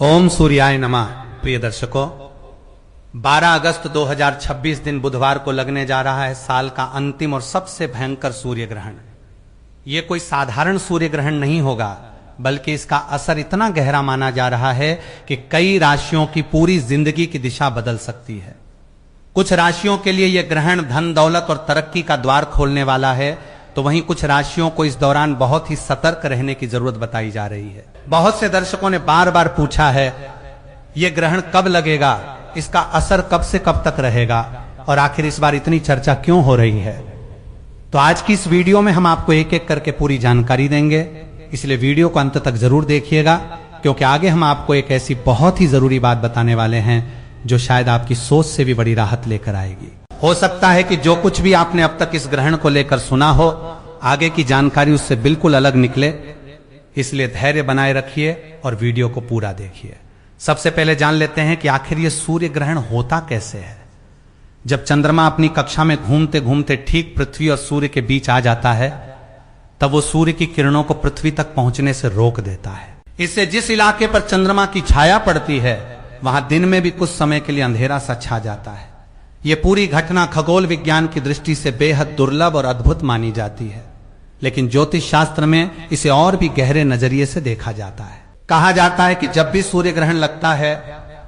ओम सूर्याय नमः। प्रिय दर्शकों, 12 अगस्त 2026 दिन बुधवार को लगने जा रहा है साल का अंतिम और सबसे भयंकर सूर्य ग्रहण। यह कोई साधारण सूर्य ग्रहण नहीं होगा, बल्कि इसका असर इतना गहरा माना जा रहा है कि कई राशियों की पूरी जिंदगी की दिशा बदल सकती है। कुछ राशियों के लिए यह ग्रहण धन दौलत और तरक्की का द्वार खोलने वाला है, तो वहीं कुछ राशियों को इस दौरान बहुत ही सतर्क रहने की जरूरत बताई जा रही है। बहुत से दर्शकों ने बार बार पूछा है यह ग्रहण कब लगेगा, इसका असर कब से कब तक रहेगा और आखिर इस बार इतनी चर्चा क्यों हो रही है। तो आज की इस वीडियो में हम आपको एक एक करके पूरी जानकारी देंगे, इसलिए वीडियो को अंत तक जरूर देखिएगा, क्योंकि आगे हम आपको एक ऐसी बहुत ही जरूरी बात बताने वाले हैं जो शायद आपकी सोच से भी बड़ी राहत लेकर आएगी। हो सकता है कि जो कुछ भी आपने अब तक इस ग्रहण को लेकर सुना हो, आगे की जानकारी उससे बिल्कुल अलग निकले, इसलिए धैर्य बनाए रखिए और वीडियो को पूरा देखिए। सबसे पहले जान लेते हैं कि आखिर यह सूर्य ग्रहण होता कैसे है। जब चंद्रमा अपनी कक्षा में घूमते घूमते ठीक पृथ्वी और सूर्य के बीच आ जाता है, तब वो सूर्य की किरणों को पृथ्वी तक पहुंचने से रोक देता है। इससे जिस इलाके पर चंद्रमा की छाया पड़ती है, वहां दिन में भी कुछ समय के लिए अंधेरा सा छा जाता है। यह पूरी घटना खगोल विज्ञान की दृष्टि से बेहद दुर्लभ और अद्भुत मानी जाती है, लेकिन ज्योतिष शास्त्र में इसे और भी गहरे नजरिए से देखा जाता है। कहा जाता है कि जब भी सूर्य ग्रहण लगता है,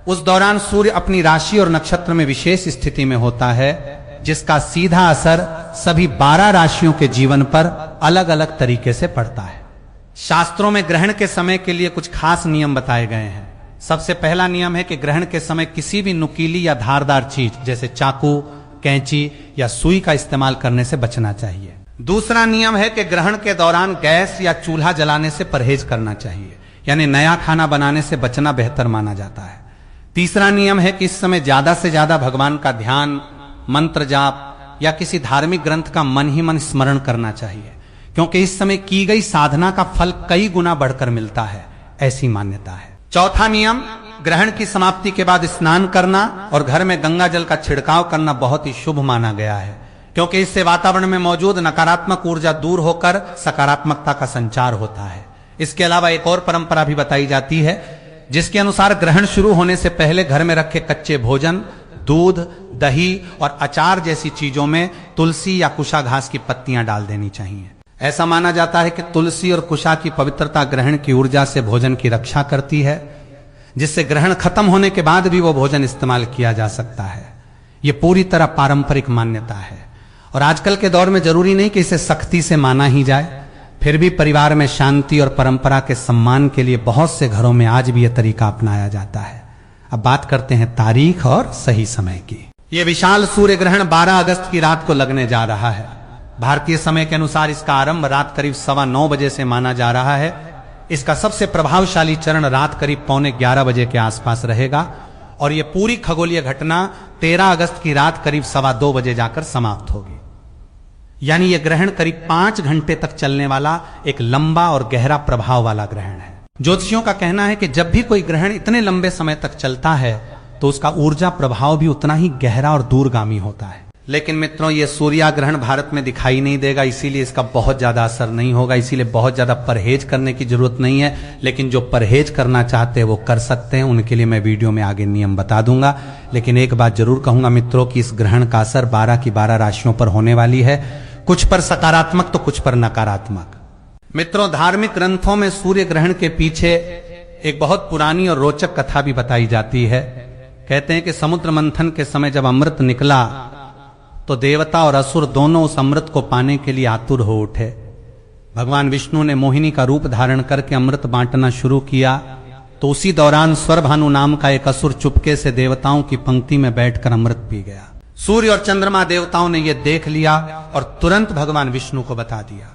उस दौरान सूर्य अपनी राशि और नक्षत्र में विशेष स्थिति में होता है, जिसका सीधा असर सभी 12 राशियों के जीवन पर अलग अलग तरीके से पड़ता है। शास्त्रों में ग्रहण के समय के लिए कुछ खास नियम बताए गए हैं। सबसे पहला नियम है कि ग्रहण के समय किसी भी नुकीली या धारदार चीज जैसे चाकू, कैंची या सुई का इस्तेमाल करने से बचना चाहिए। दूसरा नियम है कि ग्रहण के दौरान गैस या चूल्हा जलाने से परहेज करना चाहिए, यानी नया खाना बनाने से बचना बेहतर माना जाता है। तीसरा नियम है कि इस समय ज्यादा से ज्यादा भगवान का ध्यान, मंत्र जाप या किसी धार्मिक ग्रंथ का मन ही मन स्मरण करना चाहिए, क्योंकि इस समय की गई साधना का फल कई गुना बढ़कर मिलता है, ऐसी मान्यता है। चौथा नियम, ग्रहण की समाप्ति के बाद स्नान करना और घर में गंगा जल का छिड़काव करना बहुत ही शुभ माना गया है, क्योंकि इससे वातावरण में मौजूद नकारात्मक ऊर्जा दूर होकर सकारात्मकता का संचार होता है। इसके अलावा एक और परंपरा भी बताई जाती है, जिसके अनुसार ग्रहण शुरू होने से पहले घर में रखे कच्चे भोजन, दूध, दही और अचार जैसी चीजों में तुलसी या कुशा घास की पत्तियां डाल देनी चाहिए। ऐसा माना जाता है कि तुलसी और कुशा की पवित्रता ग्रहण की ऊर्जा से भोजन की रक्षा करती है, जिससे ग्रहण खत्म होने के बाद भी वो भोजन इस्तेमाल किया जा सकता है। ये पूरी तरह पारंपरिक मान्यता है और आजकल के दौर में जरूरी नहीं कि इसे सख्ती से माना ही जाए, फिर भी परिवार में शांति और परंपरा के सम्मान के लिए बहुत से घरों में आज भी यह तरीका अपनाया जाता है। अब बात करते हैं तारीख और सही समय की। यह विशाल सूर्य ग्रहण 12 अगस्त की रात को लगने जा रहा है। भारतीय समय के अनुसार इसका आरंभ रात करीब 9:15 बजे से माना जा रहा है। इसका सबसे प्रभावशाली चरण रात करीब 11:15 बजे के आसपास रहेगा और यह पूरी खगोलीय घटना 13 अगस्त की रात करीब 2:15 बजे जाकर समाप्त होगी। यानी यह ग्रहण करीब 5 घंटे तक चलने वाला एक लंबा और गहरा प्रभाव वाला ग्रहण है। ज्योतिषियों का कहना है कि जब भी कोई ग्रहण इतने लंबे समय तक चलता है, तो उसका ऊर्जा प्रभाव भी उतना ही गहरा और दूरगामी होता है। लेकिन मित्रों, यह सूर्य ग्रहण भारत में दिखाई नहीं देगा, इसीलिए इसका बहुत ज्यादा असर नहीं होगा, इसीलिए बहुत ज्यादा परहेज करने की जरूरत नहीं है। लेकिन जो परहेज करना चाहते हैं वो कर सकते हैं, उनके लिए मैं वीडियो में आगे नियम बता दूंगा। लेकिन एक बात जरूर कहूंगा मित्रों कि इस ग्रहण का असर 12 की 12 राशियों पर होने वाली है, कुछ पर सकारात्मक तो कुछ पर नकारात्मक। मित्रों, धार्मिक ग्रंथों में सूर्य ग्रहण के पीछे एक बहुत पुरानी और रोचक कथा भी बताई जाती है। कहते हैं कि समुद्र मंथन के समय जब अमृत निकला, तो देवता और असुर दोनों उस अमृत को पाने के लिए आतुर हो उठे। भगवान विष्णु ने मोहिनी का रूप धारण करके अमृत बांटना शुरू किया, तो उसी दौरान स्वरभानु नाम का एक असुर चुपके से देवताओं की पंक्ति में बैठकर अमृत पी गया। सूर्य और चंद्रमा देवताओं ने यह देख लिया और तुरंत भगवान विष्णु को बता दिया।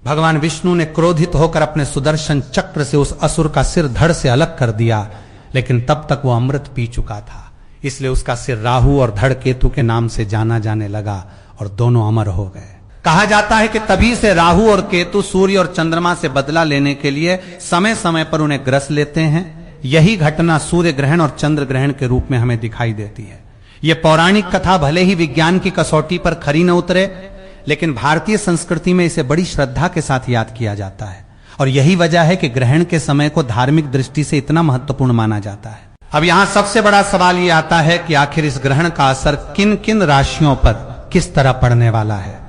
भगवान विष्णु ने क्रोधित होकर अपने सुदर्शन चक्र से उस असुर का सिर धड़ से अलग कर दिया, लेकिन तब तक वो अमृत पी चुका था, इसलिए उसका सिर राहु और धड़ केतु के नाम से जाना जाने लगा और दोनों अमर हो गए। कहा जाता है कि तभी से राहु और केतु सूर्य और चंद्रमा से बदला लेने के लिए समय समय पर उन्हें ग्रस लेते हैं। यही घटना सूर्य ग्रहण और चंद्र ग्रहण के रूप में हमें दिखाई देती है। यह पौराणिक कथा भले ही विज्ञान की कसौटी पर खरी न उतरे, लेकिन भारतीय संस्कृति में इसे बड़ी श्रद्धा के साथ याद किया जाता है और यही वजह है कि ग्रहण के समय को धार्मिक दृष्टि से इतना महत्वपूर्ण माना जाता है। अब यहां सबसे बड़ा सवाल यह आता है कि आखिर इस ग्रहण का असर किन किन राशियों पर किस तरह पड़ने वाला है।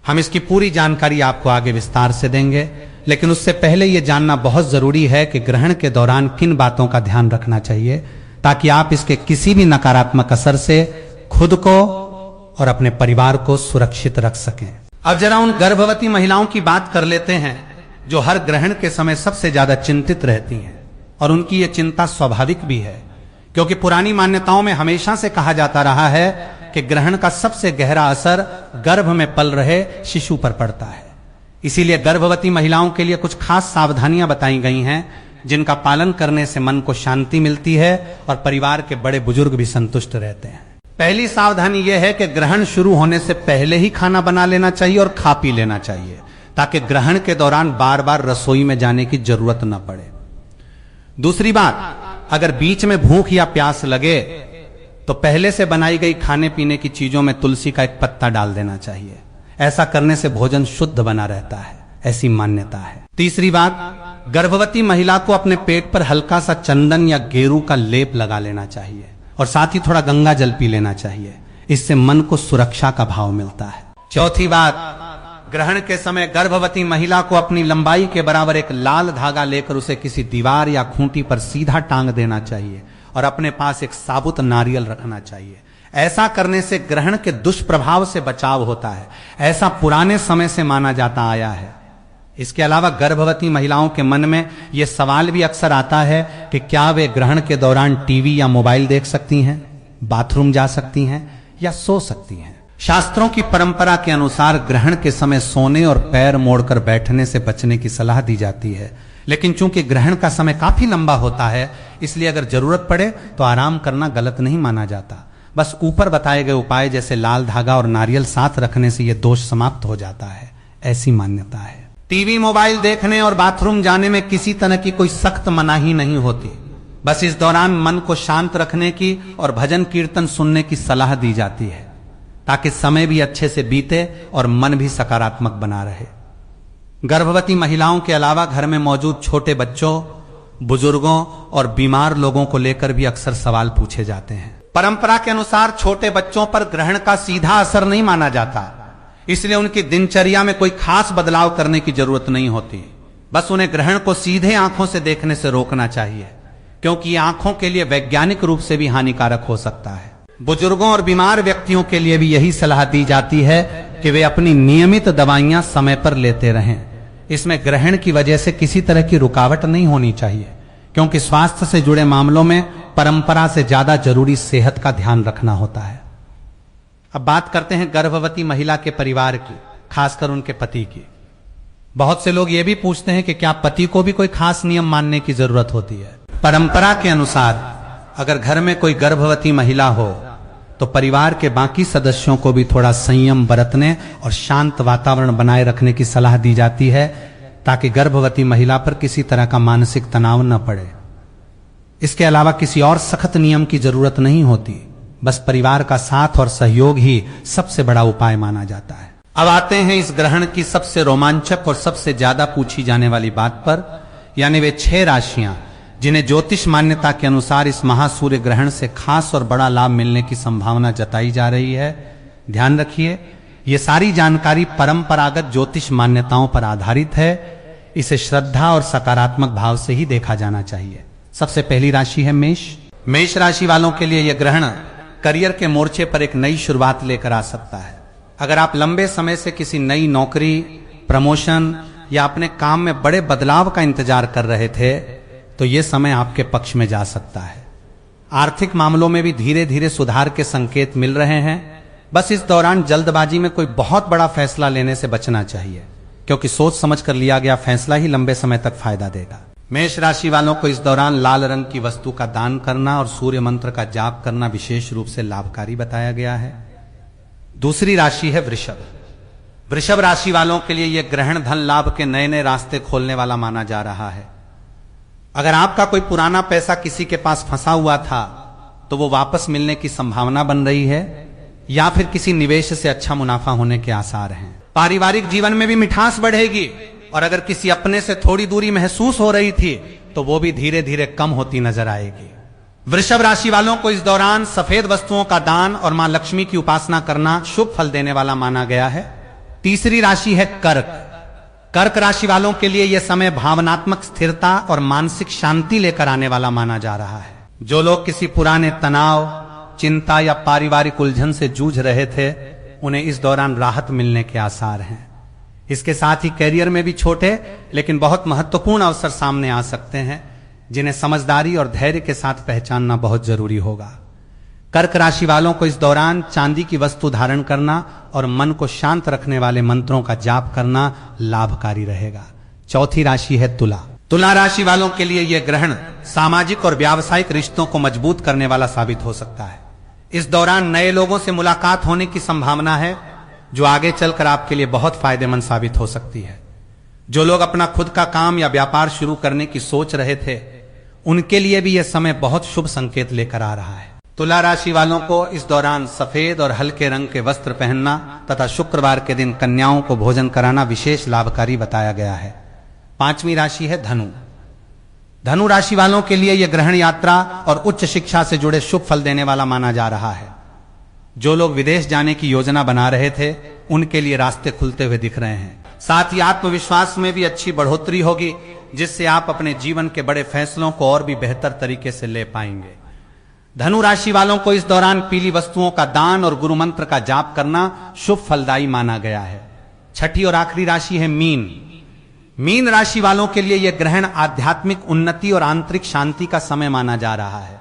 हम इसकी पूरी जानकारी आपको आगे विस्तार से देंगे, लेकिन उससे पहले यह जानना बहुत जरूरी है कि ग्रहण के दौरान किन बातों का ध्यान रखना चाहिए ताकि आप इसके किसी भी नकारात्मक असर से खुद को और अपने परिवार को सुरक्षित रख सकें। अब जरा उन गर्भवती महिलाओं की बात कर लेते हैं जो हर ग्रहण के समय सबसे ज्यादा चिंतित रहती हैं, और उनकी यह चिंता स्वाभाविक भी है, क्योंकि पुरानी मान्यताओं में हमेशा से कहा जाता रहा है कि ग्रहण का सबसे गहरा असर गर्भ में पल रहे शिशु पर पड़ता है। इसीलिए गर्भवती महिलाओं के लिए कुछ खास सावधानियां बताई गई हैं जिनका पालन करने से मन को शांति मिलती है और परिवार के बड़े बुजुर्ग भी संतुष्ट रहते हैं। पहली सावधानी यह है कि ग्रहण शुरू होने से पहले ही खाना बना लेना चाहिए और खा पी लेना चाहिए, ताकि ग्रहण के दौरान बार बार रसोई में जाने की जरूरत न पड़े। दूसरी बात, अगर बीच में भूख या प्यास लगे तो पहले से बनाई गई खाने पीने की चीजों में तुलसी का एक पत्ता डाल देना चाहिए। ऐसा करने से भोजन शुद्ध बना रहता है, ऐसी मान्यता है। तीसरी बात, गर्भवती महिला को अपने पेट पर हल्का सा चंदन या गेरू का लेप लगा लेना चाहिए और साथ ही थोड़ा गंगा जल पी लेना चाहिए। इससे मन को सुरक्षा का भाव मिलता है। चौथी बात, ग्रहण के समय गर्भवती महिला को अपनी लंबाई के बराबर एक लाल धागा लेकर उसे किसी दीवार या खूंटी पर सीधा टांग देना चाहिए और अपने पास एक साबुत नारियल रखना चाहिए। ऐसा करने से ग्रहण के दुष्प्रभाव से बचाव होता है, ऐसा पुराने समय से माना जाता आया है। इसके अलावा गर्भवती महिलाओं के मन में यह सवाल भी अक्सर आता है कि क्या वे ग्रहण के दौरान टीवी या मोबाइल देख सकती हैं, बाथरूम जा सकती हैं या सो सकती हैं। शास्त्रों की परंपरा के अनुसार ग्रहण के समय सोने और पैर मोड़कर बैठने से बचने की सलाह दी जाती है, लेकिन चूंकि ग्रहण का समय काफी लंबा होता है, इसलिए अगर जरूरत पड़े तो आराम करना गलत नहीं माना जाता। बस ऊपर बताए गए उपाय जैसे लाल धागा और नारियल साथ रखने से यह दोष समाप्त हो जाता है, ऐसी मान्यता है। टीवी मोबाइल देखने और बाथरूम जाने में किसी तरह की कोई सख्त मनाही नहीं होती, बस इस दौरान मन को शांत रखने की और भजन कीर्तन सुनने की सलाह दी जाती है ताकि समय भी अच्छे से बीते और मन भी सकारात्मक बना रहे। गर्भवती महिलाओं के अलावा घर में मौजूद छोटे बच्चों, बुजुर्गों और बीमार लोगों को लेकर भी अक्सर सवाल पूछे जाते हैं। परंपरा के अनुसार छोटे बच्चों पर ग्रहण का सीधा असर नहीं माना जाता, इसलिए उनकी दिनचर्या में कोई खास बदलाव करने की जरूरत नहीं होती। बस उन्हें ग्रहण को सीधे आंखों से देखने से रोकना चाहिए, क्योंकि ये आंखों के लिए वैज्ञानिक रूप से भी हानिकारक हो सकता है। बुजुर्गों और बीमार व्यक्तियों के लिए भी यही सलाह दी जाती है कि वे अपनी नियमित दवाइयां समय पर लेते रहें। इसमें ग्रहण की वजह से किसी तरह की रुकावट नहीं होनी चाहिए, क्योंकि स्वास्थ्य से जुड़े मामलों में परंपरा से ज्यादा जरूरी सेहत का ध्यान रखना होता है। अब बात करते हैं गर्भवती महिला के परिवार की, खासकर उनके पति की। बहुत से लोग ये भी पूछते हैं कि क्या पति को भी कोई खास नियम मानने की जरूरत होती है। परंपरा के अनुसार अगर घर में कोई गर्भवती महिला हो तो परिवार के बाकी सदस्यों को भी थोड़ा संयम बरतने और शांत वातावरण बनाए रखने की सलाह दी जाती है, ताकि गर्भवती महिला पर किसी तरह का मानसिक तनाव न पड़े। इसके अलावा किसी और सख्त नियम की जरूरत नहीं होती, बस परिवार का साथ और सहयोग ही सबसे बड़ा उपाय माना जाता है। अब आते हैं इस ग्रहण की सबसे रोमांचक और सबसे ज्यादा पूछी जाने वाली बात पर, यानी वे 6 राशियां जिन्हें ज्योतिष मान्यता के अनुसार इस महासूर्य ग्रहण से खास और बड़ा लाभ मिलने की संभावना जताई जा रही है। ध्यान रखिए, ये सारी जानकारी परंपरागत ज्योतिष मान्यताओं पर आधारित है। इसे श्रद्धा और सकारात्मक भाव से ही देखा जाना चाहिए। सबसे पहली राशि है मेष। मेष राशि वालों के लिए यह ग्रहण करियर के मोर्चे पर एक नई शुरुआत लेकर आ सकता है। अगर आप लंबे समय से किसी नई नौकरी, प्रमोशन या अपने काम में बड़े बदलाव का इंतजार कर रहे थे तो यह समय आपके पक्ष में जा सकता है। आर्थिक मामलों में भी धीरे धीरे सुधार के संकेत मिल रहे हैं। बस इस दौरान जल्दबाजी में कोई बहुत बड़ा फैसला लेने से बचना चाहिए, क्योंकि सोच समझ कर लिया गया फैसला ही लंबे समय तक फायदा देगा। मेष राशि वालों को इस दौरान लाल रंग की वस्तु का दान करना और सूर्य मंत्र का जाप करना विशेष रूप से लाभकारी बताया गया है। दूसरी राशि है वृषभ। वृषभ राशि वालों के लिए यह ग्रहण धन लाभ के नए नए रास्ते खोलने वाला माना जा रहा है। अगर आपका कोई पुराना पैसा किसी के पास फंसा हुआ था तो वो वापस मिलने की संभावना बन रही है, या फिर किसी निवेश से अच्छा मुनाफा होने के आसार हैं। पारिवारिक जीवन में भी मिठास बढ़ेगी और अगर किसी अपने से थोड़ी दूरी महसूस हो रही थी तो वो भी धीरे धीरे कम होती नजर आएगी। वृषभ राशि वालों को इस दौरान सफेद वस्तुओं का दान और मां लक्ष्मी की उपासना करना शुभ फल देने वाला माना गया है। तीसरी राशि है कर्क। कर्क राशि वालों के लिए यह समय भावनात्मक स्थिरता और मानसिक शांति लेकर आने वाला माना जा रहा है। जो लोग किसी पुराने तनाव, चिंता या पारिवारिक उलझन से जूझ रहे थे, उन्हें इस दौरान राहत मिलने के आसार हैं। इसके साथ ही कैरियर में भी छोटे लेकिन बहुत महत्वपूर्ण अवसर सामने आ सकते हैं, जिन्हें समझदारी और धैर्य के साथ पहचानना बहुत जरूरी होगा। कर्क राशि वालों को इस दौरान चांदी की वस्तु धारण करना और मन को शांत रखने वाले मंत्रों का जाप करना लाभकारी रहेगा। चौथी राशि है तुला। तुला राशि वालों के लिए यह ग्रहण सामाजिक और व्यावसायिक रिश्तों को मजबूत करने वाला साबित हो सकता है। इस दौरान नए लोगों से मुलाकात होने की संभावना है, जो आगे चलकर आपके लिए बहुत फायदेमंद साबित हो सकती है। जो लोग अपना खुद का काम या व्यापार शुरू करने की सोच रहे थे, उनके लिए भी यह समय बहुत शुभ संकेत लेकर आ रहा है। तुला राशि वालों को इस दौरान सफेद और हल्के रंग के वस्त्र पहनना तथा शुक्रवार के दिन कन्याओं को भोजन कराना विशेष लाभकारी बताया गया है। पांचवी राशि है धनु। धनु राशि वालों के लिए यह ग्रहण यात्रा और उच्च शिक्षा से जुड़े शुभ फल देने वाला माना जा रहा है। जो लोग विदेश जाने की योजना बना रहे थे, उनके लिए रास्ते खुलते हुए दिख रहे हैं। साथ ही आत्मविश्वास में भी अच्छी बढ़ोतरी होगी, जिससे आप अपने जीवन के बड़े फैसलों को और भी बेहतर तरीके से ले पाएंगे। धनु राशि वालों को इस दौरान पीली वस्तुओं का दान और गुरु मंत्र का जाप करना शुभ फलदायी माना गया है। छठी और आखिरी राशि है मीन। मीन राशि वालों के लिए यह ग्रहण आध्यात्मिक उन्नति और आंतरिक शांति का समय माना जा रहा है।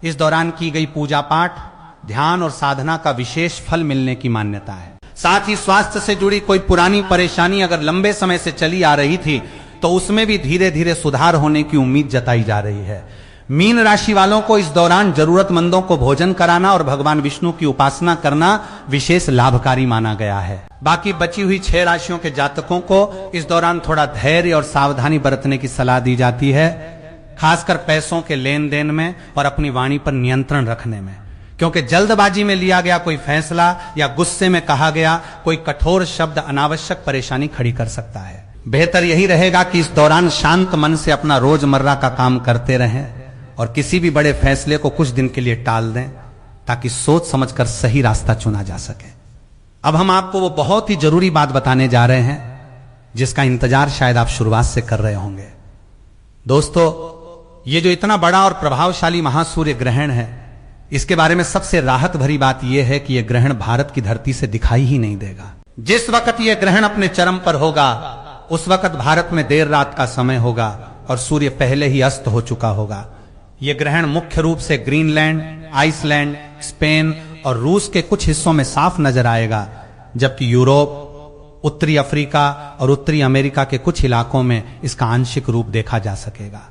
इस दौरान की गई पूजा पाठ, ध्यान और साधना का विशेष फल मिलने की मान्यता है। साथ ही स्वास्थ्य से जुड़ी कोई पुरानी परेशानी अगर लंबे समय से चली आ रही थी, तो उसमें भी धीरे धीरे सुधार होने की उम्मीद जताई जा रही है। मीन राशि वालों को इस दौरान जरूरतमंदों को भोजन कराना और भगवान विष्णु की उपासना करना विशेष लाभकारी माना गया है। बाकी बची हुई 6 राशियों के जातकों को इस दौरान थोड़ा धैर्य और सावधानी बरतने की सलाह दी जाती है, खासकर पैसों के लेन देन में और अपनी वाणी पर नियंत्रण रखने में, क्योंकि जल्दबाजी में लिया गया कोई फैसला या गुस्से में कहा गया कोई कठोर शब्द अनावश्यक परेशानी खड़ी कर सकता है। बेहतर यही रहेगा कि इस दौरान शांत मन से अपना रोजमर्रा का काम करते रहें और किसी भी बड़े फैसले को कुछ दिन के लिए टाल दें, ताकि सोच समझकर सही रास्ता चुना जा सके। अब हम आपको वो बहुत ही जरूरी बात बताने जा रहे हैं, जिसका इंतजार शायद आप शुरुआत से कर रहे होंगे। दोस्तों, ये जो इतना बड़ा और प्रभावशाली महासूर्य ग्रहण है, इसके बारे में सबसे राहत भरी बात यह है कि यह ग्रहण भारत की धरती से दिखाई ही नहीं देगा। जिस वक्त यह ग्रहण अपने चरम पर होगा, उस वक्त भारत में देर रात का समय होगा और सूर्य पहले ही अस्त हो चुका होगा। यह ग्रहण मुख्य रूप से ग्रीनलैंड, आइसलैंड, स्पेन और रूस के कुछ हिस्सों में साफ नजर आएगा, जबकि यूरोप, उत्तरी अफ्रीका और उत्तरी अमेरिका के कुछ इलाकों में इसका आंशिक रूप देखा जा सकेगा।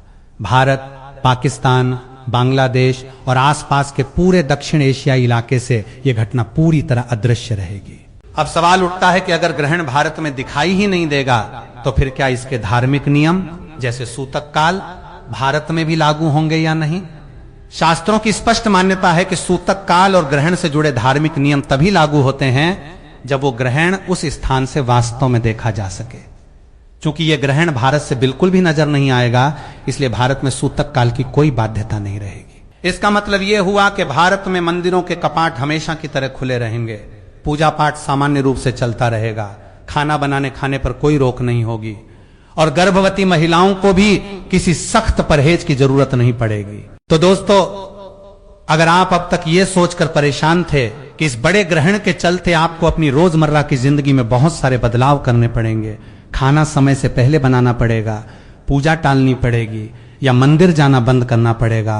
भारत, पाकिस्तान, बांग्लादेश और आसपास के पूरे दक्षिण एशियाई इलाके से यह घटना पूरी तरह अदृश्य रहेगी। अब सवाल उठता है कि अगर ग्रहण भारत में दिखाई ही नहीं देगा, तो फिर क्या इसके धार्मिक नियम जैसे सूतक काल भारत में भी लागू होंगे या नहीं? शास्त्रों की स्पष्ट मान्यता है कि सूतक काल और ग्रहण से जुड़े धार्मिक नियम तभी लागू होते हैं जब वो ग्रहण उस स्थान से वास्तव में देखा जा सके। चूंकि यह ग्रहण भारत से बिल्कुल भी नजर नहीं आएगा, इसलिए भारत में सूतक काल की कोई बाध्यता नहीं रहेगी। इसका मतलब यह हुआ कि भारत में मंदिरों के कपाट हमेशा की तरह खुले रहेंगे, पूजा पाठ सामान्य रूप से चलता रहेगा, खाना बनाने खाने पर कोई रोक नहीं होगी और गर्भवती महिलाओं को भी किसी सख्त परहेज की जरूरत नहीं पड़ेगी। तो दोस्तों, अगर आप अब तक ये सोचकर परेशान थे कि इस बड़े ग्रहण के चलते आपको अपनी रोजमर्रा की जिंदगी में बहुत सारे बदलाव करने पड़ेंगे, खाना समय से पहले बनाना पड़ेगा, पूजा टालनी पड़ेगी या मंदिर जाना बंद करना पड़ेगा,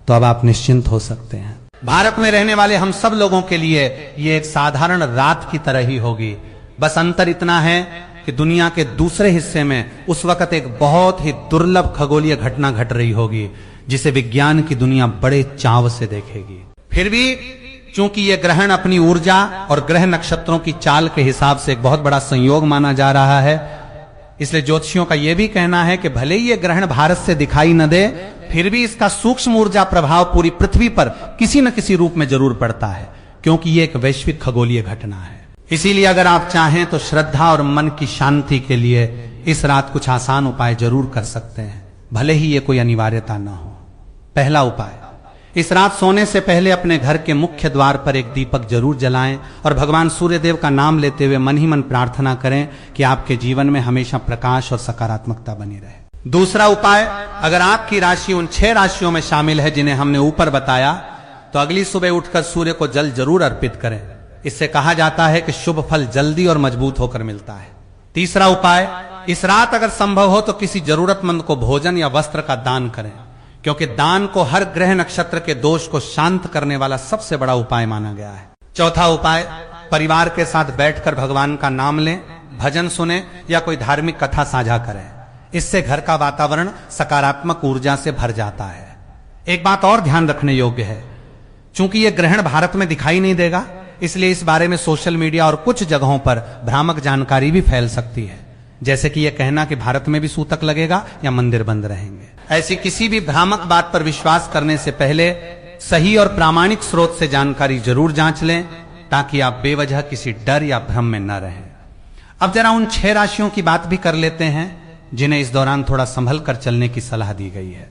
तो अब आप निश्चिंत हो सकते हैं। भारत में रहने वाले हम सब लोगों के लिए ये एक साधारण रात की तरह ही होगी। बस अंतर इतना है कि दुनिया के दूसरे हिस्से में उस वक्त एक बहुत ही दुर्लभ खगोलीय घटना घट रही होगी, जिसे विज्ञान की दुनिया बड़े चाव से देखेगी। फिर भी चूंकि यह ग्रहण अपनी ऊर्जा और ग्रह नक्षत्रों की चाल के हिसाब से एक बहुत बड़ा संयोग माना जा रहा है, इसलिए ज्योतिषियों का यह भी कहना है कि भले ही यह ग्रहण भारत से दिखाई न दे, फिर भी इसका सूक्ष्म ऊर्जा प्रभाव पूरी पृथ्वी पर किसी न किसी रूप में जरूर पड़ता है, क्योंकि यह एक वैश्विक खगोलीय घटना है। इसीलिए अगर आप चाहें तो श्रद्धा और मन की शांति के लिए इस रात कुछ आसान उपाय जरूर कर सकते हैं, भले ही ये कोई अनिवार्यता न हो। पहला उपाय, इस रात सोने से पहले अपने घर के मुख्य द्वार पर एक दीपक जरूर जलाएं और भगवान सूर्यदेव का नाम लेते हुए मन ही मन प्रार्थना करें कि आपके जीवन में हमेशा प्रकाश और सकारात्मकता बनी रहे। दूसरा उपाय, अगर आपकी राशि उन 6 राशियों में शामिल है जिन्हें हमने ऊपर बताया, तो अगली सुबह उठकर सूर्य को जल जरूर अर्पित करें। इससे कहा जाता है कि शुभ फल जल्दी और मजबूत होकर मिलता है। तीसरा उपाय, इस रात अगर संभव हो तो किसी जरूरतमंद को भोजन या वस्त्र का दान करें, क्योंकि दान को हर ग्रह नक्षत्र के दोष को शांत करने वाला सबसे बड़ा उपाय माना गया है। चौथा उपाय, परिवार के साथ बैठकर भगवान का नाम लें, भजन सुने या कोई धार्मिक कथा साझा करें। इससे घर का वातावरण सकारात्मक ऊर्जा से भर जाता है। एक बात और ध्यान रखने योग्य है, चूंकि यह ग्रहण भारत में दिखाई नहीं देगा, इसलिए इस बारे में सोशल मीडिया और कुछ जगहों पर भ्रामक जानकारी भी फैल सकती है, जैसे कि यह कहना कि भारत में भी सूतक लगेगा या मंदिर बंद रहेंगे। ऐसी किसी भी भ्रामक बात पर विश्वास करने से पहले सही और प्रामाणिक स्रोत से जानकारी जरूर जांच लें, ताकि आप बेवजह किसी डर या भ्रम में न रहें। अब जरा उन 6 राशियों की बात भी कर लेते हैं जिन्हें इस दौरान थोड़ा संभल कर चलने की सलाह दी गई है,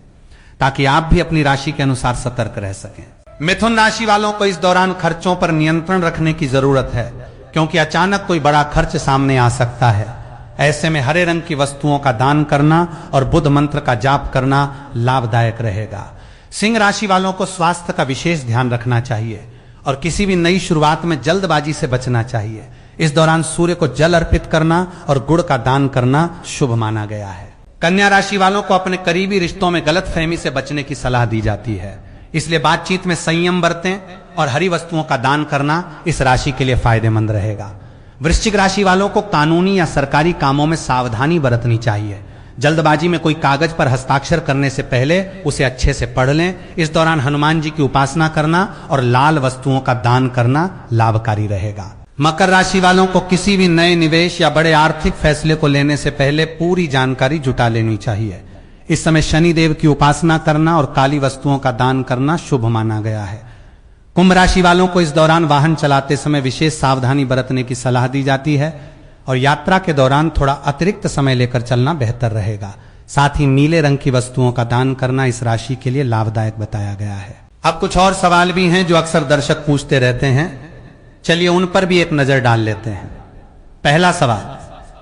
ताकि आप भी अपनी राशि के अनुसार सतर्क रह सकें। मिथुन राशि वालों को इस दौरान खर्चों पर नियंत्रण रखने की जरूरत है, क्योंकि अचानक कोई बड़ा खर्च सामने आ सकता है। ऐसे में हरे रंग की वस्तुओं का दान करना और बुद्ध मंत्र का जाप करना लाभदायक रहेगा। सिंह राशि वालों को स्वास्थ्य का विशेष ध्यान रखना चाहिए और किसी भी नई शुरुआत में जल्दबाजी से बचना चाहिए। इस दौरान सूर्य को जल अर्पित करना और गुड़ का दान करना शुभ माना गया है। कन्या राशि वालों को अपने करीबी रिश्तों में गलतफहमी से बचने की सलाह दी जाती है, इसलिए बातचीत में संयम बरतें और हरी वस्तुओं का दान करना इस राशि के लिए फायदेमंद रहेगा। वृश्चिक राशि वालों को कानूनी या सरकारी कामों में सावधानी बरतनी चाहिए। जल्दबाजी में कोई कागज पर हस्ताक्षर करने से पहले उसे अच्छे से पढ़ लें। इस दौरान हनुमान जी की उपासना करना और लाल वस्तुओं का दान करना लाभकारी रहेगा। मकर राशि वालों को किसी भी नए निवेश या बड़े आर्थिक फैसले को लेने से पहले पूरी जानकारी जुटा लेनी चाहिए। इस समय शनि देव की उपासना करना और काली वस्तुओं का दान करना शुभ माना गया है। कुंभ राशि वालों को इस दौरान वाहन चलाते समय विशेष सावधानी बरतने की सलाह दी जाती है और यात्रा के दौरान थोड़ा अतिरिक्त समय लेकर चलना बेहतर रहेगा। साथ ही नीले रंग की वस्तुओं का दान करना इस राशि के लिए लाभदायक बताया गया है। अब कुछ और सवाल भी हैं जो अक्सर दर्शक पूछते रहते हैं, चलिए उन पर भी एक नजर डाल लेते हैं। पहला सवाल,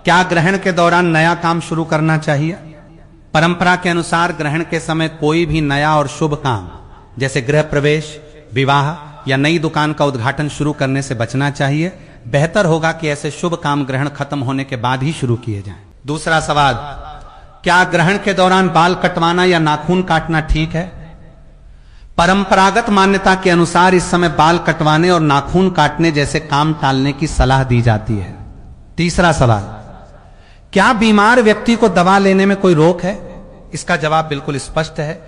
क्या ग्रहण के दौरान नया काम शुरू करना चाहिए? परंपरा के अनुसार ग्रहण के समय कोई भी नया और शुभ काम जैसे गृह प्रवेश, विवाह या नई दुकान का उद्घाटन शुरू करने से बचना चाहिए। बेहतर होगा कि ऐसे शुभ काम ग्रहण खत्म होने के बाद ही शुरू किए जाएं। दूसरा सवाल, क्या ग्रहण के दौरान बाल कटवाना या नाखून काटना ठीक है? परंपरागत मान्यता के अनुसार इस समय बाल कटवाने और नाखून काटने जैसे काम टालने की सलाह दी जाती है। तीसरा सवाल, क्या बीमार व्यक्ति को दवा लेने में कोई रोक है? इसका जवाब बिल्कुल स्पष्ट है।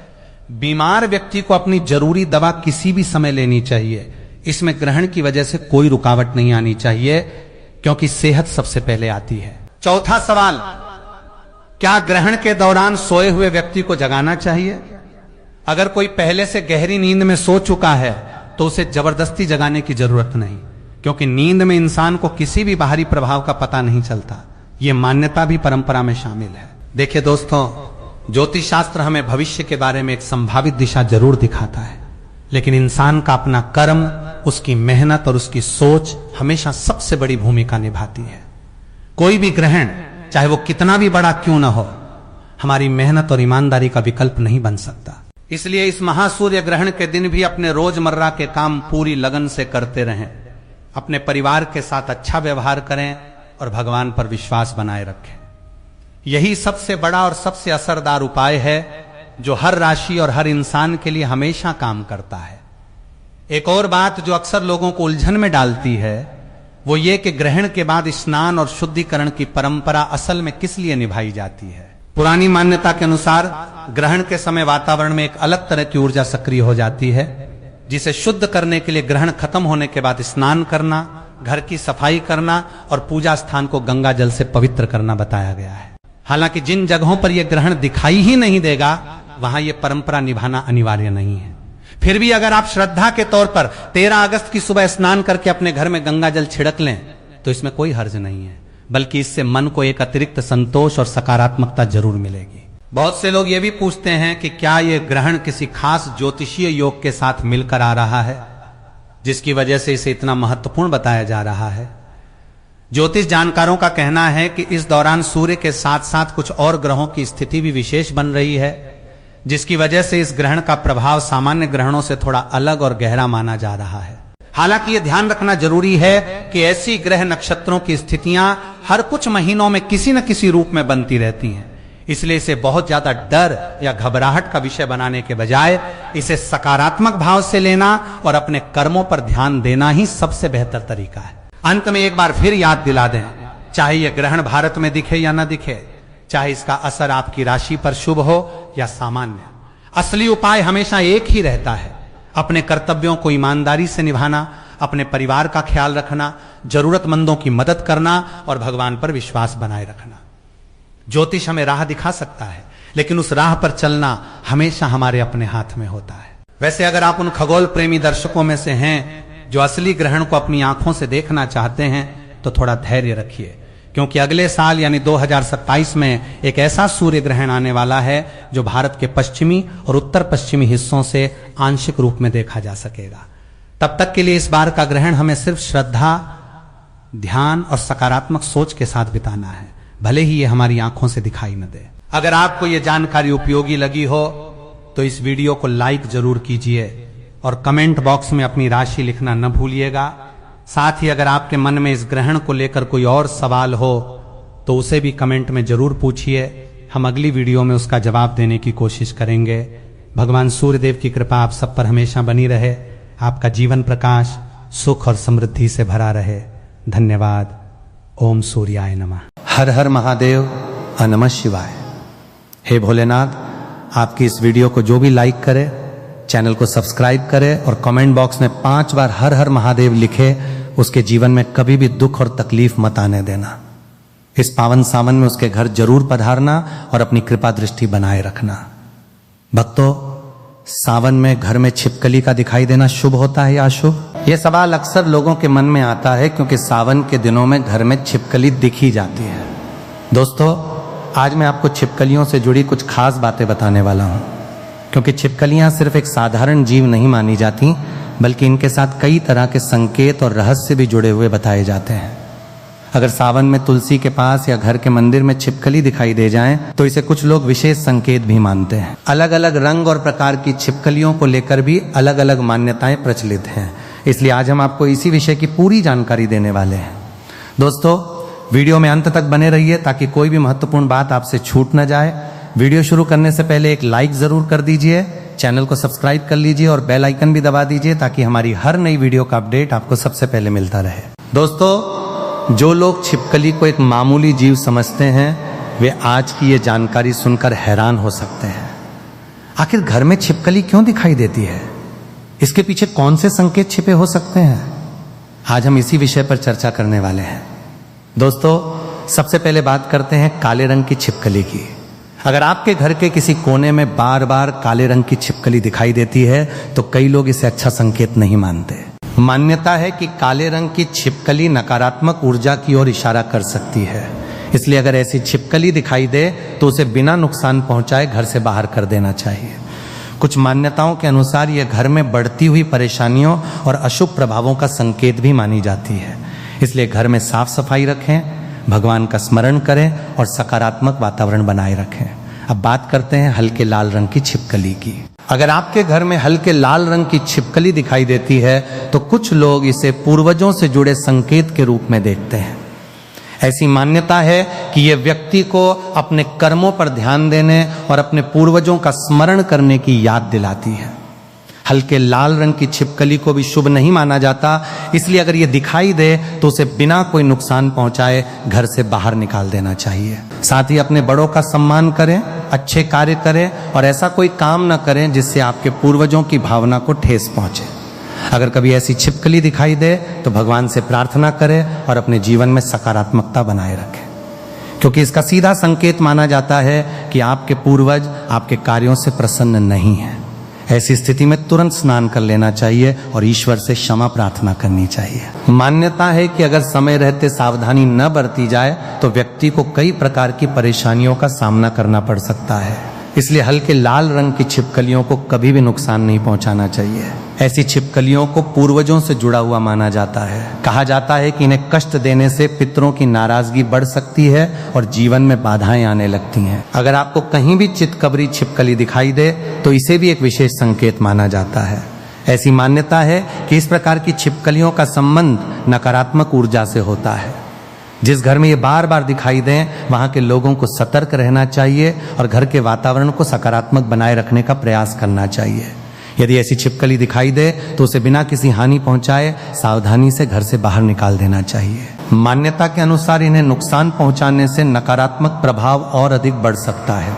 बीमार व्यक्ति को अपनी जरूरी दवा किसी भी समय लेनी चाहिए। इसमें ग्रहण की वजह से कोई रुकावट नहीं आनी चाहिए, क्योंकि सेहत सबसे पहले आती है। चौथा सवाल, क्या ग्रहण के दौरान सोए हुए व्यक्ति को जगाना चाहिए? अगर कोई पहले से गहरी नींद में सो चुका है तो उसे जबरदस्ती जगाने की जरूरत नहीं, क्योंकि नींद में इंसान को किसी भी बाहरी प्रभाव का पता नहीं चलता। यह मान्यता भी परंपरा में शामिल है। देखिए दोस्तों, ज्योतिष शास्त्र हमें भविष्य के बारे में एक संभावित दिशा जरूर दिखाता है, लेकिन इंसान का अपना कर्म, उसकी मेहनत और उसकी सोच हमेशा सबसे बड़ी भूमिका निभाती है। कोई भी ग्रहण, चाहे वो कितना भी बड़ा क्यों न हो, हमारी मेहनत और ईमानदारी का विकल्प नहीं बन सकता। इसलिए इस महासूर्य ग्रहण के दिन भी अपने रोजमर्रा के काम पूरी लगन से करते रहें। अपने परिवार के साथ अच्छा व्यवहार करें और भगवान पर विश्वास बनाए रखें। यही सबसे बड़ा और सबसे असरदार उपाय है जो हर राशि और हर इंसान के लिए हमेशा काम करता है। एक और बात जो अक्सर लोगों को उलझन में डालती है वो ये कि ग्रहण के बाद स्नान और शुद्धिकरण की परंपरा असल में किस लिए निभाई जाती है। पुरानी मान्यता के अनुसार ग्रहण के समय वातावरण में एक अलग तरह की ऊर्जा सक्रिय हो जाती है, जिसे शुद्ध करने के लिए ग्रहण खत्म होने के बाद स्नान करना, घर की सफाई करना और पूजा स्थान को गंगा जल से पवित्र करना बताया गया है। हालांकि जिन जगहों पर यह ग्रहण दिखाई ही नहीं देगा वहां यह परंपरा निभाना अनिवार्य नहीं है। फिर भी अगर आप श्रद्धा के तौर पर 13 अगस्त की सुबह स्नान करके अपने घर में गंगा जल छिड़क लें तो इसमें कोई हर्ज नहीं है। बल्कि इससे मन को एक अतिरिक्त संतोष और सकारात्मकता जरूर मिलेगी। बहुत से लोग ये भी पूछते हैं कि क्या ये ग्रहण किसी खास ज्योतिषीय योग के साथ मिलकर आ रहा है, जिसकी वजह से इसे इतना महत्वपूर्ण बताया जा रहा है। ज्योतिष जानकारों का कहना है कि इस दौरान सूर्य के साथ साथ कुछ और ग्रहों की स्थिति भी विशेष बन रही है, जिसकी वजह से इस ग्रहण का प्रभाव सामान्य ग्रहणों से थोड़ा अलग और गहरा माना जा रहा है। हालांकि यह ध्यान रखना जरूरी है कि ऐसी ग्रह नक्षत्रों की स्थितियां हर कुछ महीनों में किसी न किसी रूप में बनती रहती हैं, इसलिए इसे बहुत ज्यादा डर या घबराहट का विषय बनाने के बजाय इसे सकारात्मक भाव से लेना और अपने कर्मों पर ध्यान देना ही सबसे बेहतर तरीका है। अंत में एक बार फिर याद दिला दें, चाहे यह ग्रहण भारत में दिखे या न दिखे, चाहे इसका असर आपकी राशि पर शुभ हो या सामान्य, असली उपाय हमेशा एक ही रहता है, अपने कर्तव्यों को ईमानदारी से निभाना, अपने परिवार का ख्याल रखना, जरूरतमंदों की मदद करना और भगवान पर विश्वास बनाए रखना। ज्योतिष हमें राह दिखा सकता है, लेकिन उस राह पर चलना हमेशा हमारे अपने हाथ में होता है। वैसे अगर आप उन खगोल प्रेमी दर्शकों में से हैं जो असली ग्रहण को अपनी आंखों से देखना चाहते हैं, तो थोड़ा धैर्य रखिए, क्योंकि अगले साल यानी 2027 में एक ऐसा सूर्य ग्रहण आने वाला है जो भारत के पश्चिमी और उत्तर पश्चिमी हिस्सों से आंशिक रूप में देखा जा सकेगा। तब तक के लिए इस बार का ग्रहण हमें सिर्फ श्रद्धा, ध्यान और सकारात्मक सोच के साथ बिताना है, भले ही ये हमारी आंखों से दिखाई न दे। अगर आपको ये जानकारी उपयोगी लगी हो तो इस वीडियो को लाइक जरूर कीजिए और कमेंट बॉक्स में अपनी राशि लिखना न भूलिएगा। साथ ही अगर आपके मन में इस ग्रहण को लेकर कोई और सवाल हो तो उसे भी कमेंट में जरूर पूछिए, हम अगली वीडियो में उसका जवाब देने की कोशिश करेंगे। भगवान सूर्यदेव की कृपा आप सब पर हमेशा बनी रहे, आपका जीवन प्रकाश सुख और समृद्धि से भरा रहे। धन्यवाद। ओम सूर्याय नमः। हर हर महादेव, नमः शिवाय। हे भोलेनाथ, आपकी इस वीडियो को जो भी लाइक करे, चैनल को सब्सक्राइब करे और कमेंट बॉक्स में 5 बार हर हर महादेव लिखे, उसके जीवन में कभी भी दुख और तकलीफ मत आने देना। इस पावन सावन में उसके घर जरूर पधारना और अपनी कृपा दृष्टि बनाए रखना। भक्तों, सावन में घर में छिपकली का दिखाई देना शुभ होता है या अशुभ? यह सवाल अक्सर लोगों के मन में आता है, क्योंकि सावन के दिनों में घर में छिपकली दिखी जाती है। दोस्तों, आज मैं आपको छिपकलियों से जुड़ी कुछ खास बातें बताने वाला हूं, क्योंकि छिपकलियां सिर्फ एक साधारण जीव नहीं मानी जाती, बल्कि इनके साथ कई तरह के संकेत और रहस्य भी जुड़े हुए बताए जाते हैं। अगर सावन में तुलसी के पास या घर के मंदिर में छिपकली दिखाई दे जाए तो इसे कुछ लोग विशेष संकेत भी मानते हैं। अलग अलग रंग और प्रकार की छिपकलियों को लेकर भी अलग अलग मान्यताएं प्रचलित हैं, इसलिए आज हम आपको इसी विषय की पूरी जानकारी देने वाले हैं। दोस्तों, वीडियो में अंत तक बने रहिए ताकि कोई भी महत्वपूर्ण बात आपसे छूट न जाए। वीडियो शुरू करने से पहले एक लाइक जरूर कर दीजिए, चैनल को सब्सक्राइब कर लीजिए और बेल आइकन भी दबा दीजिए ताकि हमारी हर नई वीडियो का अपडेट आपको सबसे पहले मिलता रहे। दोस्तों, जो लोग छिपकली को एक मामूली जीव समझते हैं, वे आज की ये जानकारी सुनकर हैरान हो सकते हैं। आखिर घर में छिपकली क्यों दिखाई देती है? इसके पीछे कौन से संकेत छिपे हो सकते हैं? आज हम इसी विषय पर चर्चा करने वाले हैं। दोस्तों, सबसे पहले बात करते हैं काले रंग की छिपकली की। अगर आपके घर के किसी कोने में बार बार काले रंग की छिपकली दिखाई देती है तो कई लोग इसे अच्छा संकेत नहीं मानते। मान्यता है कि काले रंग की छिपकली नकारात्मक ऊर्जा की ओर इशारा कर सकती है, इसलिए अगर ऐसी छिपकली दिखाई दे तो उसे बिना नुकसान पहुंचाए घर से बाहर कर देना चाहिए। कुछ मान्यताओं के अनुसार यह घर में बढ़ती हुई परेशानियों और अशुभ प्रभावों का संकेत भी मानी जाती है, इसलिए घर में साफ सफाई रखें, भगवान का स्मरण करें और सकारात्मक वातावरण बनाए रखें। अब बात करते हैं हल्के लाल रंग की छिपकली की। अगर आपके घर में हल्के लाल रंग की छिपकली दिखाई देती है तो कुछ लोग इसे पूर्वजों से जुड़े संकेत के रूप में देखते हैं। ऐसी मान्यता है कि यह व्यक्ति को अपने कर्मों पर ध्यान देने और अपने पूर्वजों का स्मरण करने की याद दिलाती है। हल्के लाल रंग की छिपकली को भी शुभ नहीं माना जाता, इसलिए अगर ये दिखाई दे तो उसे बिना कोई नुकसान पहुंचाए घर से बाहर निकाल देना चाहिए। साथ ही अपने बड़ों का सम्मान करें, अच्छे कार्य करें और ऐसा कोई काम न करें जिससे आपके पूर्वजों की भावना को ठेस पहुंचे। अगर कभी ऐसी छिपकली दिखाई दे तो भगवान से प्रार्थना करें और अपने जीवन में सकारात्मकता बनाए रखें, क्योंकि इसका सीधा संकेत माना जाता है कि आपके पूर्वज आपके कार्यों से प्रसन्न नहीं हैं। ऐसी स्थिति में तुरंत स्नान कर लेना चाहिए और ईश्वर से क्षमा प्रार्थना करनी चाहिए। मान्यता है कि अगर समय रहते सावधानी न बरती जाए तो व्यक्ति को कई प्रकार की परेशानियों का सामना करना पड़ सकता है। इसलिए हल्के लाल रंग की छिपकलियों को कभी भी नुकसान नहीं पहुंचाना चाहिए। ऐसी छिपकलियों को पूर्वजों से जुड़ा हुआ माना जाता है। कहा जाता है कि इन्हें कष्ट देने से पितरों की नाराजगी बढ़ सकती है और जीवन में बाधाएं आने लगती हैं। अगर आपको कहीं भी चितकबरी छिपकली दिखाई दे तो इसे भी एक विशेष संकेत माना जाता है। ऐसी मान्यता है कि इस प्रकार की छिपकलियों का संबंध नकारात्मक ऊर्जा से होता है। जिस घर में ये बार बार दिखाई दें वहां के लोगों को सतर्क रहना चाहिए और घर के वातावरण को सकारात्मक बनाए रखने का प्रयास करना चाहिए। यदि ऐसी छिपकली दिखाई दे तो उसे बिना किसी हानि पहुंचाए सावधानी से घर से बाहर निकाल देना चाहिए। मान्यता के अनुसार इन्हें नुकसान पहुंचाने से नकारात्मक प्रभाव और अधिक बढ़ सकता है।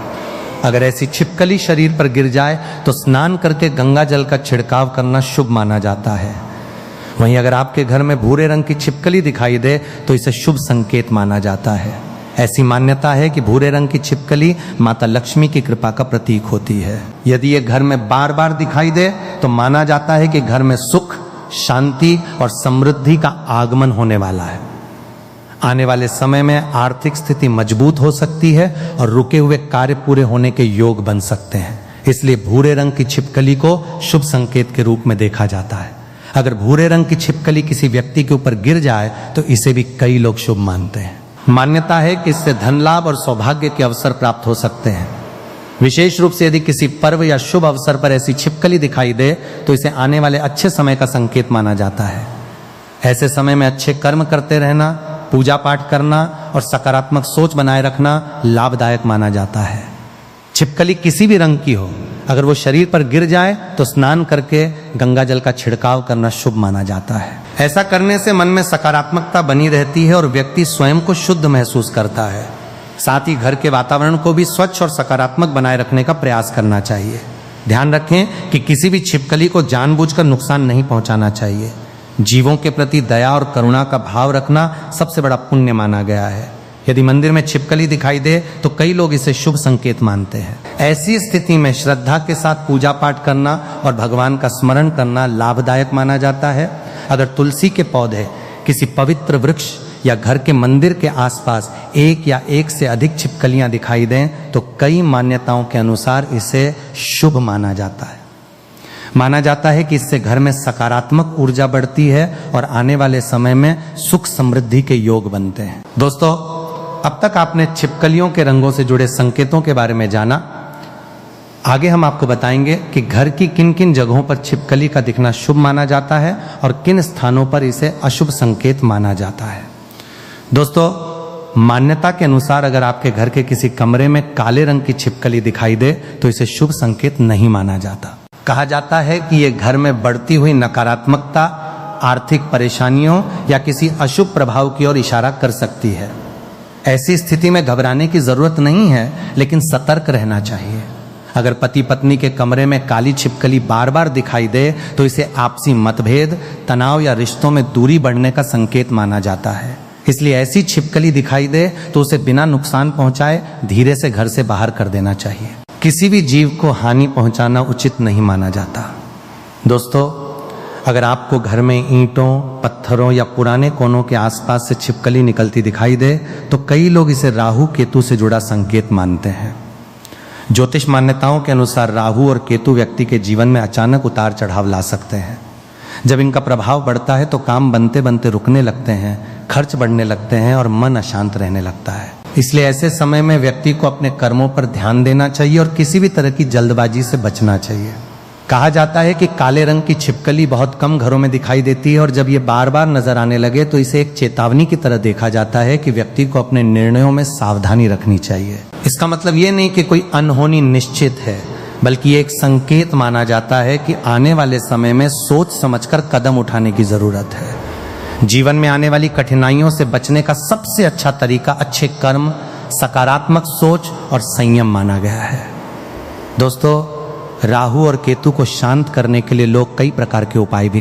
अगर ऐसी छिपकली शरीर पर गिर जाए तो स्नान करके गंगा जल का छिड़काव करना शुभ माना जाता है। वहीं अगर आपके घर में भूरे रंग की छिपकली दिखाई दे तो इसे शुभ संकेत माना जाता है। ऐसी मान्यता है कि भूरे रंग की छिपकली माता लक्ष्मी की कृपा का प्रतीक होती है। यदि ये घर में बार बार दिखाई दे तो माना जाता है कि घर में सुख, शांति और समृद्धि का आगमन होने वाला है। आने वाले समय में आर्थिक स्थिति मजबूत हो सकती है और रुके हुए कार्य पूरे होने के योग बन सकते हैं। इसलिए भूरे रंग की छिपकली को शुभ संकेत के रूप में देखा जाता है। अगर भूरे रंग की छिपकली किसी व्यक्ति के ऊपर गिर जाए तो इसे भी कई लोग शुभ मानते हैं। मान्यता है कि इससे धन लाभ और सौभाग्य के अवसर प्राप्त हो सकते हैं। विशेष रूप से यदि किसी पर्व या शुभ अवसर पर ऐसी छिपकली दिखाई दे तो इसे आने वाले अच्छे समय का संकेत माना जाता है। ऐसे समय में अच्छे कर्म करते रहना, पूजा पाठ करना और सकारात्मक सोच बनाए रखना लाभदायक माना जाता है। छिपकली किसी भी रंग की हो, अगर वो शरीर पर गिर जाए तो स्नान करके गंगा जल का छिड़काव करना शुभ माना जाता है। ऐसा करने से मन में सकारात्मकता बनी रहती है और व्यक्ति स्वयं को शुद्ध महसूस करता है। साथ ही घर के वातावरण को भी स्वच्छ और सकारात्मक बनाए रखने का प्रयास करना चाहिए। ध्यान रखें कि किसी भी छिपकली को जानबूझकर नुकसान नहीं पहुंचाना चाहिए। जीवों के प्रति दया और करुणा का भाव रखना सबसे बड़ा पुण्य माना गया है। यदि मंदिर में छिपकली दिखाई दे तो कई लोग इसे शुभ संकेत मानते हैं। ऐसी स्थिति में श्रद्धा के साथ पूजा पाठ करना और भगवान का स्मरण करना लाभदायक माना जाता है। अगर तुलसी के पौधे, किसी पवित्र वृक्ष या घर के मंदिर के आसपास एक या एक से अधिक छिपकलियां दिखाई दें तो कई मान्यताओं के अनुसार इसे शुभ माना जाता है। माना जाता है कि इससे घर में सकारात्मक ऊर्जा बढ़ती है और आने वाले समय में सुख समृद्धि के योग बनते हैं। दोस्तों, अब तक आपने छिपकलियों के रंगों से जुड़े संकेतों के बारे में जाना। आगे हम आपको बताएंगे कि घर की किन किन जगहों पर छिपकली का दिखना शुभ माना जाता है और किन स्थानों पर इसे अशुभ संकेत माना जाता है। दोस्तों, मान्यता के अनुसार अगर आपके घर के किसी कमरे में काले रंग की छिपकली दिखाई दे तो इसे शुभ संकेत नहीं माना जाता। कहा जाता है कि यह घर में बढ़ती हुई नकारात्मकता, आर्थिक परेशानियों या किसी अशुभ प्रभाव की ओर इशारा कर सकती है। ऐसी स्थिति में घबराने की जरूरत नहीं है, लेकिन सतर्क रहना चाहिए। अगर पति पत्नी के कमरे में काली छिपकली बार बार दिखाई दे तो इसे आपसी मतभेद, तनाव या रिश्तों में दूरी बढ़ने का संकेत माना जाता है। इसलिए ऐसी छिपकली दिखाई दे तो उसे बिना नुकसान पहुंचाए धीरे से घर से बाहर कर देना चाहिए। किसी भी जीव को हानि पहुंचाना उचित नहीं माना जाता। दोस्तों, अगर आपको घर में ईंटों, पत्थरों या पुराने कोनों के आसपास से छिपकली निकलती दिखाई दे तो कई लोग इसे राहु केतु से जुड़ा संकेत मानते हैं। ज्योतिष मान्यताओं के अनुसार राहु और केतु व्यक्ति के जीवन में अचानक उतार चढ़ाव ला सकते हैं। जब इनका प्रभाव बढ़ता है तो काम बनते बनते रुकने लगते हैं, खर्च बढ़ने लगते हैं और मन अशांत रहने लगता है। इसलिए ऐसे समय में व्यक्ति को अपने कर्मों पर ध्यान देना चाहिए और किसी भी तरह की जल्दबाजी से बचना चाहिए। कहा जाता है कि काले रंग की छिपकली बहुत कम घरों में दिखाई देती है और जब ये बार बार नजर आने लगे तो इसे एक चेतावनी की तरह देखा जाता है कि व्यक्ति को अपने निर्णयों में सावधानी रखनी चाहिए। इसका मतलब ये नहीं कि कोई अनहोनी निश्चित है, बल्कि ये एक संकेत माना जाता है कि आने वाले समय में सोच समझकर कदम उठाने की जरूरत है। जीवन में आने वाली कठिनाइयों से बचने का सबसे अच्छा तरीका अच्छे कर्म, सकारात्मक सोच और संयम माना गया है। दोस्तों, राहु और केतु को शांत करने के लिए लोग कई प्रकार के उपाय भी